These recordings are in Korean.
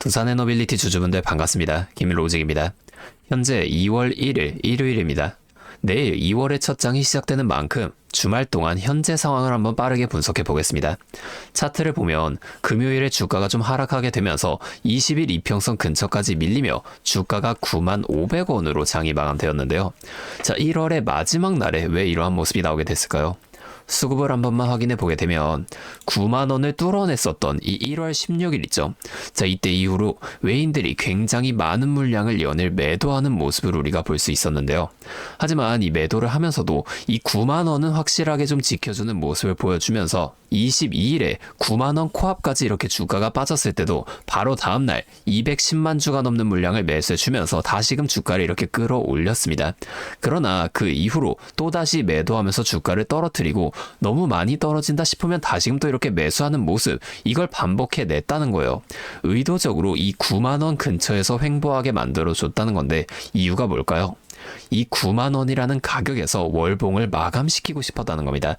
두산에너빌리티 주주분들 반갑습니다. 김일로직입니다. 현재 2월 1일 일요일입니다. 내일 2월의 첫 장이 시작되는 만큼 주말 동안 현재 상황을 한번 빠르게 분석해 보겠습니다. 차트를 보면 금요일에 주가가 좀 하락하게 되면서 20일 이평선 근처까지 밀리며 주가가 95,500원으로 장이 마감되었는데요. 자, 1월의 마지막 날에 왜 이러한 모습이 나오게 됐을까요? 수급을 한 번만 확인해 보게 되면 90,000원을 뚫어냈었던 이 1월 16일 있죠. 자, 이때 이후로 외인들이 굉장히 많은 물량을 연일 매도하는 모습을 우리가 볼 수 있었는데요. 하지만 이 매도를 하면서도 이 90,000원은 확실하게 좀 지켜주는 모습을 보여주면서 22일에 90,000원 코앞까지 이렇게 주가가 빠졌을 때도 바로 다음날 210만 주가 넘는 물량을 매수해주면서 다시금 주가를 이렇게 끌어올렸습니다. 그러나 그 이후로 또다시 매도하면서 주가를 떨어뜨리고 너무 많이 떨어진다 싶으면 다시금 또 이렇게 매수하는 모습, 이걸 반복해냈다는 거예요. 의도적으로 이 90,000원 근처에서 횡보하게 만들어줬다는 건데 이유가 뭘까요? 이 90,000원이라는 가격에서 월봉을 마감시키고 싶었다는 겁니다.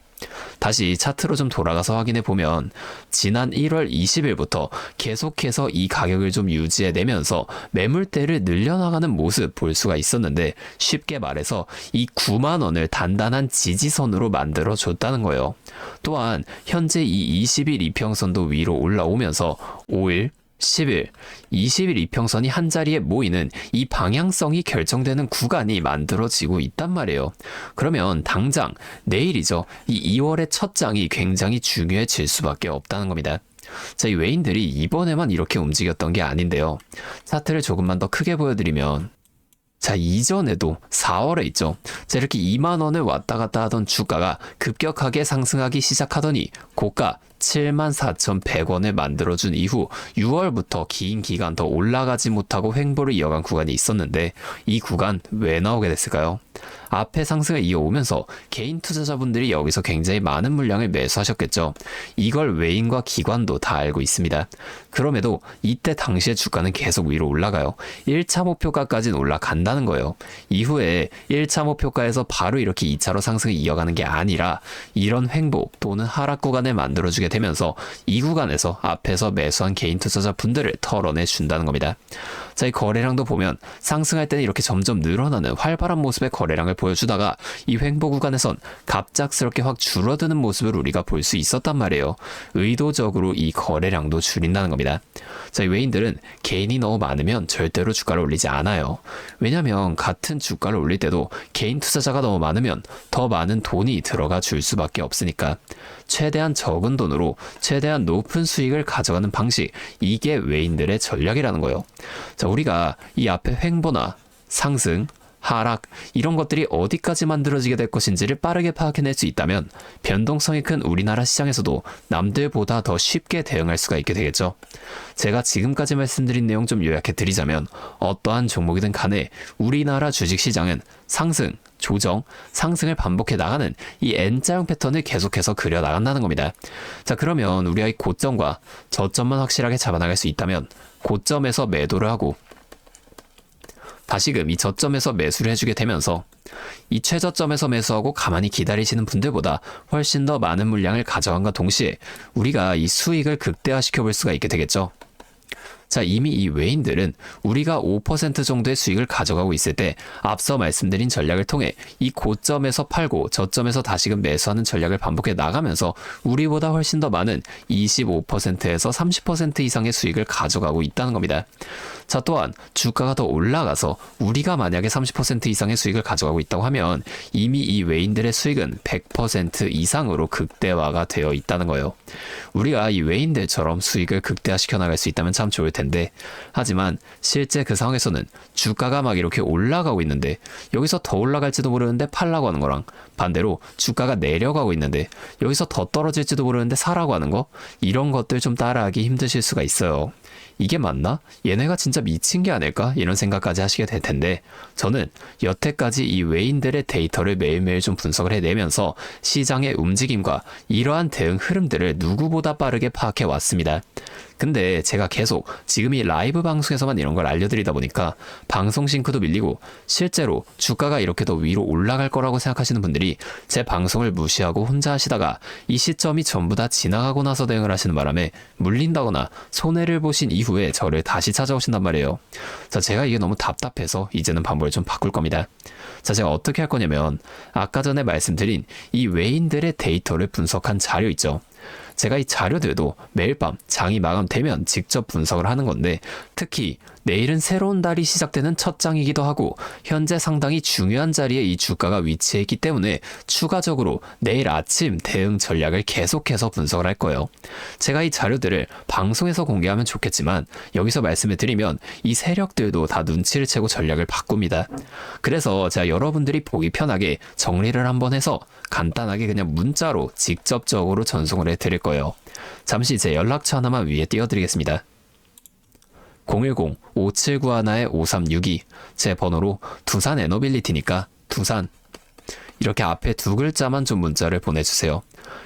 다시 차트로 좀 돌아가서 확인해 보면 지난 1월 20일부터 계속해서 이 가격을 좀 유지해내면서 매물대를 늘려나가는 모습 볼 수가 있었는데, 쉽게 말해서 이 90,000원을 단단한 지지선으로 만들어줬다는 거예요. 또한 현재 이 20일 이평선도 위로 올라오면서 5일, 10일, 20일 이평선이 한자리에 모이는 이 방향성이 결정되는 구간이 만들어지고 있단 말이에요. 그러면 당장 내일이죠. 이 2월의 첫 장이 굉장히 중요해질 수밖에 없다는 겁니다. 자, 이 외인들이 이번에만 이렇게 움직였던 게 아닌데요. 차트를 조금만 더 크게 보여드리면, 자, 이전에도 4월에 있죠. 자, 이렇게 20,000원을 왔다 갔다 하던 주가가 급격하게 상승하기 시작하더니 고가 74,100원을 만들어준 이후 6월부터 긴 기간 더 올라가지 못하고 횡보를 이어간 구간이 있었는데, 이 구간 왜 나오게 됐을까요? 앞에 상승을 이어오면서 개인 투자자분들이 여기서 굉장히 많은 물량을 매수하셨겠죠. 이걸 외인과 기관도 다 알고 있습니다. 그럼에도 이때 당시의 주가는 계속 위로 올라가요. 1차 목표가까지는 올라간다는 거예요. 이후에 1차 목표가에서 바로 이렇게 2차로 상승을 이어가는 게 아니라 이런 횡보 또는 하락 구간을 만들어주게 되면서 이 구간에서 앞에서 매수한 개인 투자자분들을 털어내 준다는 겁니다. 자, 이 거래량도 보면 상승할 때는 이렇게 점점 늘어나는 활발한 모습의 거래량을 보여주다가 이 횡보 구간에선 갑작스럽게 확 줄어드는 모습을 우리가 볼 수 있었단 말이에요. 의도적으로 이 거래량도 줄인다는 겁니다. 자, 이 외인들은 개인이 너무 많으면 절대로 주가를 올리지 않아요. 왜냐면 같은 주가를 올릴 때도 개인 투자자가 너무 많으면 더 많은 돈이 들어가 줄 수밖에 없으니까 최대한 적은 돈으로 최대한 높은 수익을 가져가는 방식, 이게 외인들의 전략이라는 거예요. 자, 우리가 이 앞에 횡보나 상승, 하락, 이런 것들이 어디까지 만들어지게 될 것인지를 빠르게 파악해낼 수 있다면 변동성이 큰 우리나라 시장에서도 남들보다 더 쉽게 대응할 수가 있게 되겠죠. 제가 지금까지 말씀드린 내용 좀 요약해 드리자면, 어떠한 종목이든 간에 우리나라 주식시장은 상승, 조정, 상승을 반복해 나가는 이 N자형 패턴을 계속해서 그려 나간다는 겁니다. 자, 그러면 우리가 이 고점과 저점만 확실하게 잡아나갈 수 있다면 고점에서 매도를 하고 다시금 이 저점에서 매수를 해주게 되면서 이 최저점에서 매수하고 가만히 기다리시는 분들보다 훨씬 더 많은 물량을 가져간과 동시에 우리가 이 수익을 극대화시켜 볼 수가 있게 되겠죠. 자, 이미 이 외인들은 우리가 5% 정도의 수익을 가져가고 있을 때 앞서 말씀드린 전략을 통해 이 고점에서 팔고 저점에서 다시금 매수하는 전략을 반복해 나가면서 우리보다 훨씬 더 많은 25%에서 30% 이상의 수익을 가져가고 있다는 겁니다. 자, 또한 주가가 더 올라가서 우리가 만약에 30% 이상의 수익을 가져가고 있다고 하면 이미 이 외인들의 수익은 100% 이상으로 극대화가 되어 있다는 거예요. 우리가 이 외인들처럼 수익을 극대화시켜 나갈 수 있다면 참 좋을 텐데, 하지만 실제 그 상황에서는 주가가 막 이렇게 올라가고 있는데 여기서 더 올라갈지도 모르는데 팔라고 하는 거랑, 반대로 주가가 내려가고 있는데 여기서 더 떨어질지도 모르는데 사라고 하는 거, 이런 것들 좀 따라하기 힘드실 수가 있어요. 이게 맞나? 얘네가 진짜 미친 게 아닐까? 이런 생각까지 하시게 될 텐데, 저는 여태까지 이 외인들의 데이터를 매일매일 좀 분석을 해내면서 시장의 움직임과 이러한 대응 흐름들을 누구보다 빠르게 파악해 왔습니다. 근데 제가 계속 지금 이 라이브 방송에서만 이런 걸 알려드리다 보니까 방송 싱크도 밀리고 실제로 주가가 이렇게 더 위로 올라갈 거라고 생각하시는 분들이 제 방송을 무시하고 혼자 하시다가 이 시점이 전부 다 지나가고 나서 대응을 하시는 바람에 물린다거나 손해를 보신 하신 이후에 저를 다시 찾아오신단 말이에요. 자, 제가 이게 너무 답답해서 이제는 방법을 좀 바꿀 겁니다. 자, 제가 어떻게 할 거냐면 아까 전에 말씀드린 이 외인들의 데이터를 분석한 자료 있죠. 제가 이 자료들도 매일 밤 장이 마감되면 직접 분석을 하는 건데, 특히 내일은 새로운 달이 시작되는 첫 장이기도 하고 현재 상당히 중요한 자리에 이 주가가 위치해 있기 때문에 추가적으로 내일 아침 대응 전략을 계속해서 분석을 할 거예요. 제가 이 자료들을 방송에서 공개하면 좋겠지만 여기서 말씀을 드리면 이 세력들도 다 눈치를 채고 전략을 바꿉니다. 그래서 제가 여러분들이 보기 편하게 정리를 한번 해서 간단하게 그냥 문자로 직접적으로 전송을 해드릴 거예요. 잠시 제 연락처 하나만 위에 띄워드리겠습니다. 010-5791-5362 제 번호로 두산 에너빌리티니까 두산 이렇게 앞에 두 글자만 좀 문자를 보내주세요.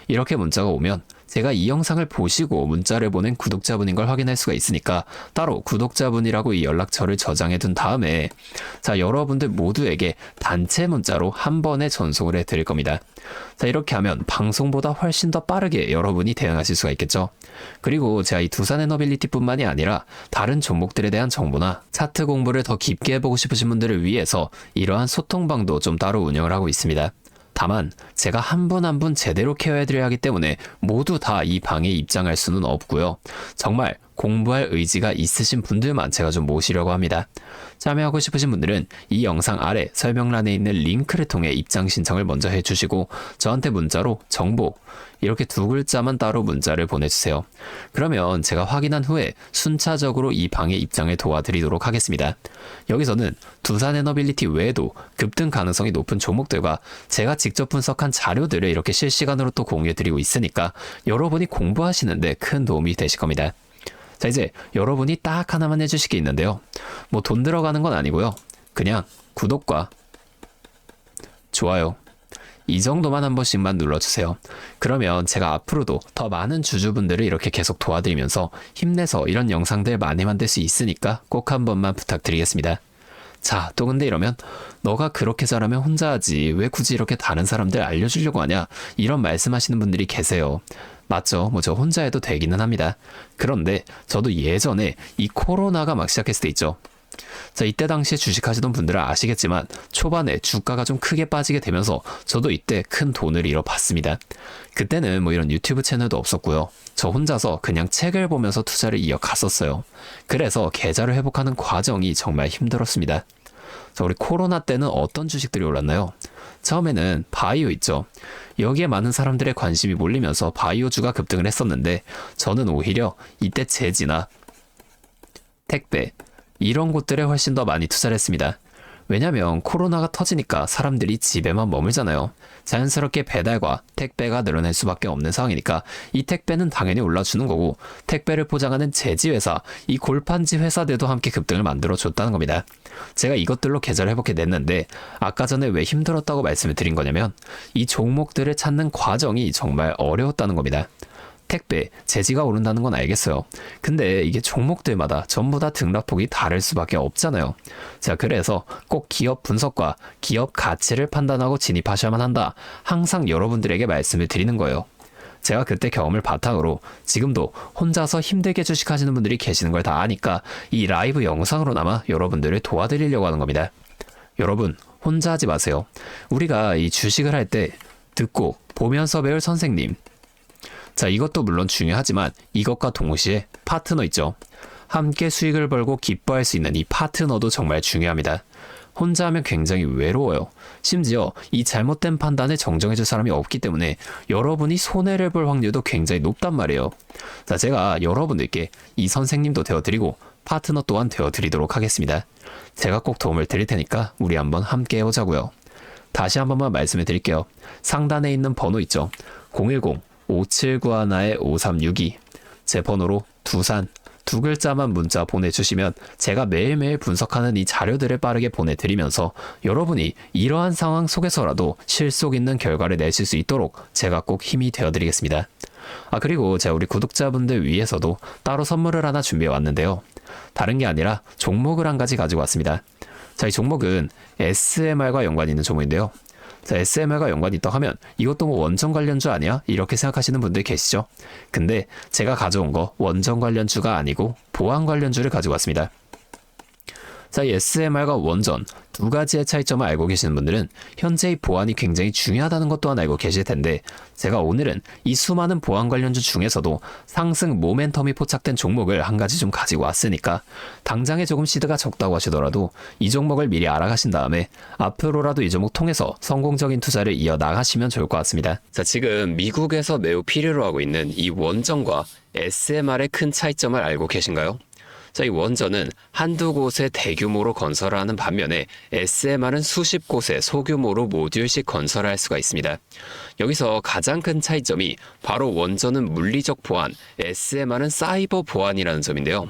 이렇게 문자가 오면 제가 이 영상을 보시고 문자를 보낸 구독자분인 걸 확인할 수가 있으니까 따로 구독자분이라고 이 연락처를 저장해 둔 다음에 자, 여러분들 모두에게 단체 문자로 한 번에 전송을 해 드릴 겁니다. 자, 이렇게 하면 방송보다 훨씬 더 빠르게 여러분이 대응하실 수가 있겠죠. 그리고 제가 이 두산 에너빌리티 뿐만이 아니라 다른 종목들에 대한 정보나 차트 공부를 더 깊게 해보고 싶으신 분들을 위해서 이러한 소통방도 좀 따로 운영을 하고 있습니다. 다만 제가 한 분 한 분 제대로 케어해드려야 하기 때문에 모두 다 이 방에 입장할 수는 없고요. 정말 공부할 의지가 있으신 분들만 제가 좀 모시려고 합니다. 참여하고 싶으신 분들은 이 영상 아래 설명란에 있는 링크를 통해 입장 신청을 먼저 해주시고 저한테 문자로 정보 이렇게 두 글자만 따로 문자를 보내주세요. 그러면 제가 확인한 후에 순차적으로 이 방에 입장을 도와드리도록 하겠습니다. 여기서는 두산 에너빌리티 외에도 급등 가능성이 높은 종목들과 제가 직접 분석한 자료들을 이렇게 실시간으로 또 공유해드리고 있으니까 여러분이 공부하시는데 큰 도움이 되실 겁니다. 자, 이제 여러분이 딱 하나만 해주실 게 있는데요. 뭐 돈 들어가는 건 아니고요. 그냥 구독과 좋아요 이 정도만 한 번씩만 눌러주세요. 그러면 제가 앞으로도 더 많은 주주분들을 이렇게 계속 도와드리면서 힘내서 이런 영상들 많이 만들 수 있으니까 꼭 한 번만 부탁드리겠습니다. 자, 또 근데 이러면 너가 그렇게 잘하면 혼자 하지 왜 굳이 이렇게 다른 사람들 알려주려고 하냐 이런 말씀하시는 분들이 계세요. 맞죠? 뭐 저 혼자 해도 되기는 합니다. 그런데 저도 예전에 이 코로나가 막 시작했을 때 있죠. 자, 이때 당시에 주식하시던 분들은 아시겠지만 초반에 주가가 좀 크게 빠지게 되면서 저도 이때 큰 돈을 잃어봤습니다. 그때는 뭐 이런 유튜브 채널도 없었고요. 저 혼자서 그냥 책을 보면서 투자를 이어갔었어요. 그래서 계좌를 회복하는 과정이 정말 힘들었습니다. 자, 우리 코로나 때는 어떤 주식들이 올랐나요? 처음에는 바이오 있죠. 여기에 많은 사람들의 관심이 몰리면서 바이오주가 급등을 했었는데 저는 오히려 이때 제지나 택배 이런 곳들에 훨씬 더 많이 투자를 했습니다. 왜냐면 코로나가 터지니까 사람들이 집에만 머물잖아요. 자연스럽게 배달과 택배가 늘어날 수밖에 없는 상황이니까 이 택배는 당연히 올라주는 거고 택배를 포장하는 제지회사, 이 골판지 회사들도 함께 급등을 만들어줬다는 겁니다. 제가 이것들로 계좌를 회복해 냈는데 아까 전에 왜 힘들었다고 말씀을 드린 거냐면 이 종목들을 찾는 과정이 정말 어려웠다는 겁니다. 택배, 제지가 오른다는 건 알겠어요. 근데 이게 종목들마다 전부 다 등락폭이 다를 수밖에 없잖아요. 자, 그래서 꼭 기업 분석과 기업 가치를 판단하고 진입하셔야만 한다. 항상 여러분들에게 말씀을 드리는 거예요. 제가 그때 경험을 바탕으로 지금도 혼자서 힘들게 주식하시는 분들이 계시는 걸 다 아니까 이 라이브 영상으로나마 여러분들을 도와드리려고 하는 겁니다. 여러분, 혼자 하지 마세요. 우리가 이 주식을 할 때 듣고 보면서 배울 선생님, 자, 이것도 물론 중요하지만 이것과 동시에 파트너 있죠. 함께 수익을 벌고 기뻐할 수 있는 이 파트너도 정말 중요합니다. 혼자 하면 굉장히 외로워요. 심지어 이 잘못된 판단을 정정해줄 사람이 없기 때문에 여러분이 손해를 볼 확률도 굉장히 높단 말이에요. 자, 제가 여러분들께 이 선생님도 되어드리고 파트너 또한 되어드리도록 하겠습니다. 제가 꼭 도움을 드릴 테니까 우리 한번 함께 해보자고요. 다시 한 번만 말씀을 드릴게요. 상단에 있는 번호 있죠. 010-5791-5362 제 번호로 두산 두 글자만 문자 보내주시면 제가 매일매일 분석하는 이 자료들을 빠르게 보내드리면서 여러분이 이러한 상황 속에서라도 실속 있는 결과를 내실 수 있도록 제가 꼭 힘이 되어드리겠습니다. 그리고 제가 우리 구독자분들 위해서도 따로 선물을 하나 준비해 왔는데요. 다른 게 아니라 종목을 한 가지 가지고 왔습니다. 자, 이 종목은 SMR과 연관이 있는 종목인데요. 자, SMR과 연관이 있다 하면 이것도 뭐 원전 관련주 아니야? 이렇게 생각하시는 분들 계시죠? 근데 제가 가져온 거 원전 관련주가 아니고 보안 관련주를 가지고 왔습니다. 자, 이 SMR과 원전 두 가지의 차이점을 알고 계시는 분들은 현재의 보안이 굉장히 중요하다는 것 또한 알고 계실 텐데, 제가 오늘은 이 수많은 보안 관련주 중에서도 상승 모멘텀이 포착된 종목을 한 가지 좀 가지고 왔으니까 당장에 조금 시드가 적다고 하시더라도 이 종목을 미리 알아가신 다음에 앞으로라도 이 종목 통해서 성공적인 투자를 이어나가시면 좋을 것 같습니다. 자, 지금 미국에서 매우 필요로 하고 있는 이 원전과 SMR의 큰 차이점을 알고 계신가요? 자, 이 원전은 한두 곳에 대규모로 건설하는 반면에 SMR은 수십 곳에 소규모로 모듈씩 건설할 수가 있습니다. 여기서 가장 큰 차이점이 바로 원전은 물리적 보안, SMR은 사이버 보안이라는 점인데요.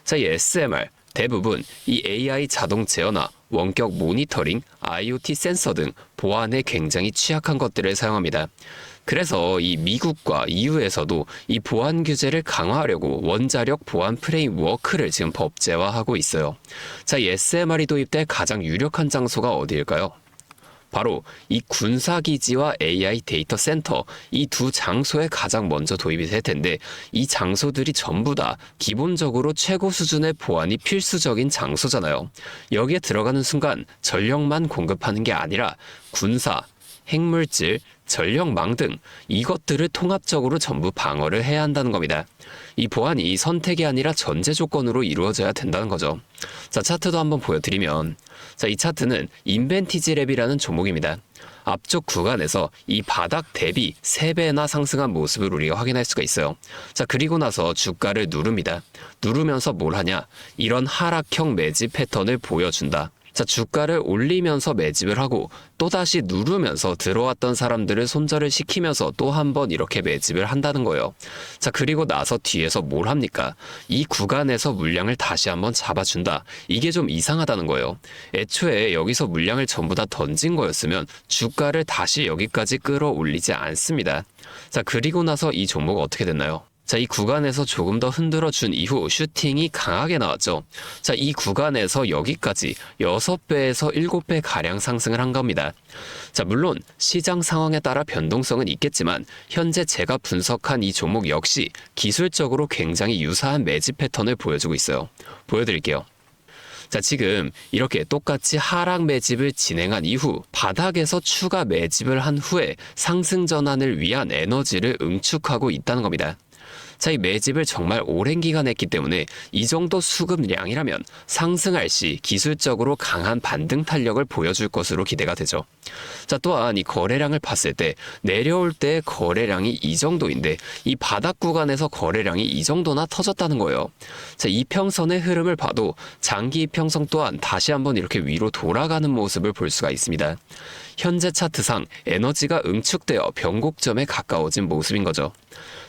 자, 이 SMR 대부분 이 AI 자동 제어나 원격 모니터링, IoT 센서 등 보안에 굉장히 취약한 것들을 사용합니다. 그래서 이 미국과 EU에서도 이 보안 규제를 강화하려고 원자력 보안 프레임워크를 지금 법제화하고 있어요. 자, 이 SMR이 도입될 가장 유력한 장소가 어디일까요? 바로 이 군사기지와 AI 데이터 센터, 이 두 장소에 가장 먼저 도입이 될 텐데, 이 장소들이 전부 다 기본적으로 최고 수준의 보안이 필수적인 장소잖아요. 여기에 들어가는 순간 전력만 공급하는 게 아니라 군사, 핵물질, 전력망 등 이것들을 통합적으로 전부 방어를 해야 한다는 겁니다. 이 보안이 선택이 아니라 전제 조건으로 이루어져야 된다는 거죠. 자, 차트도 한번 보여드리면, 자, 이 차트는 인벤티지랩이라는 종목입니다. 앞쪽 구간에서 이 바닥 대비 3배나 상승한 모습을 우리가 확인할 수가 있어요. 자, 그리고 나서 주가를 누릅니다. 누르면서 뭘 하냐? 이런 하락형 매집 패턴을 보여준다. 자, 주가를 올리면서 매집을 하고 또다시 누르면서 들어왔던 사람들을 손절을 시키면서 또 한 번 이렇게 매집을 한다는 거예요. 자, 그리고 나서 뒤에서 뭘 합니까? 이 구간에서 물량을 다시 한번 잡아준다. 이게 좀 이상하다는 거예요. 애초에 여기서 물량을 전부 다 던진 거였으면 주가를 다시 여기까지 끌어올리지 않습니다. 자, 그리고 나서 이 종목 어떻게 됐나요? 자, 이 구간에서 조금 더 흔들어준 이후 슈팅이 강하게 나왔죠. 자, 이 구간에서 여기까지 6배에서 7배 가량 상승을 한 겁니다. 자, 물론 시장 상황에 따라 변동성은 있겠지만 현재 제가 분석한 이 종목 역시 기술적으로 굉장히 유사한 매집 패턴을 보여주고 있어요. 보여드릴게요. 자, 지금 이렇게 똑같이 하락 매집을 진행한 이후 바닥에서 추가 매집을 한 후에 상승 전환을 위한 에너지를 응축하고 있다는 겁니다. 자, 이 매집을 정말 오랜 기간 했기 때문에 이 정도 수급량이라면 상승할 시 기술적으로 강한 반등 탄력을 보여줄 것으로 기대가 되죠. 자, 또한 이 거래량을 봤을 때 내려올 때 거래량이 이 정도인데 이 바닥 구간에서 거래량이 이 정도나 터졌다는 거예요. 자, 이평선의 흐름을 봐도 장기 이평선 또한 다시 한번 이렇게 위로 돌아가는 모습을 볼 수가 있습니다. 현재 차트상 에너지가 응축되어 변곡점에 가까워진 모습인 거죠.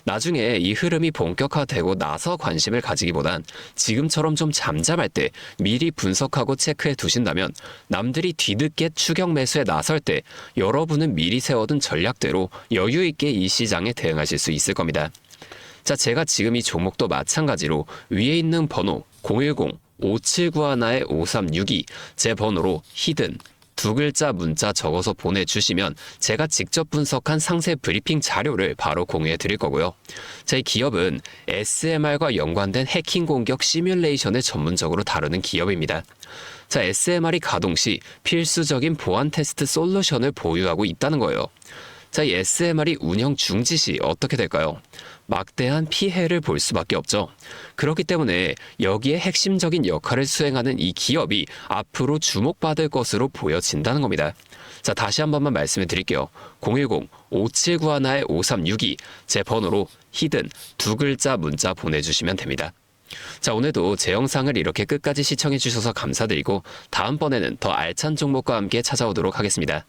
나중에 이 흐름이 본격화되고 나서 관심을 가지기보단 지금처럼 좀 잠잠할 때 미리 분석하고 체크해 두신다면 남들이 뒤늦게 추격 매수에 나설 때 여러분은 미리 세워둔 전략대로 여유 있게 이 시장에 대응하실 수 있을 겁니다. 자, 제가 지금 이 종목도 마찬가지로 위에 있는 번호 010-5791-5362 제 번호로 히든 두 글자 문자 적어서 보내주시면 제가 직접 분석한 상세 브리핑 자료를 바로 공유해 드릴 거고요. 제 기업은 SMR과 연관된 해킹 공격 시뮬레이션을 전문적으로 다루는 기업입니다. 자, SMR이 가동 시 필수적인 보안 테스트 솔루션을 보유하고 있다는 거예요. 자, 이 SMR이 운영 중지 시 어떻게 될까요? 막대한 피해를 볼 수밖에 없죠. 그렇기 때문에 여기에 핵심적인 역할을 수행하는 이 기업이 앞으로 주목받을 것으로 보여진다는 겁니다. 자, 다시 한 번만 말씀해 드릴게요. 010-5791-5362 제 번호로 히든 두 글자 문자 보내주시면 됩니다. 자, 오늘도 제 영상을 이렇게 끝까지 시청해 주셔서 감사드리고 다음번에는 더 알찬 종목과 함께 찾아오도록 하겠습니다.